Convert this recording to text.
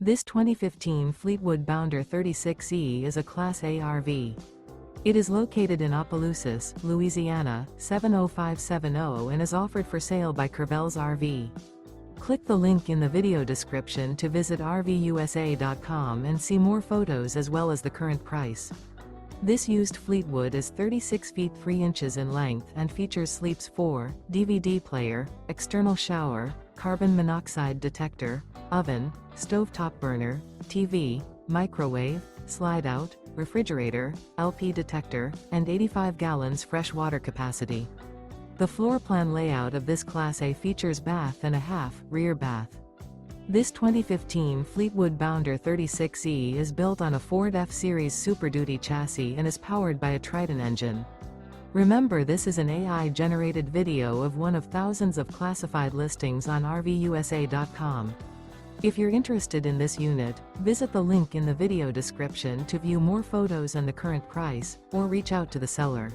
This 2015 Fleetwood Bounder 36E is a Class A RV. It is located in Opelousas, Louisiana, 70570 and is offered for sale by Courvelle's RV. Click the link in the video description to visit RVUSA.com and see more photos as well as the current price. This used Fleetwood is 36 feet 3 inches in length and features Sleep's 4, DVD player, external shower, carbon monoxide detector, oven, stovetop burner, TV, microwave, slide-out, refrigerator, LP detector, and 85 gallons fresh water capacity. The floor plan layout of this Class A features bath and a half, rear bath. This 2015 Fleetwood Bounder 36E is built on a FordF-Series Super Duty chassis and is powered by a Triton engine. Remember, this is an AI-generated video of one of thousands of classified listings on RVUSA.com. If you're interested in this unit, visit the link in the video description to view more photos and the current price, or reach out to the seller.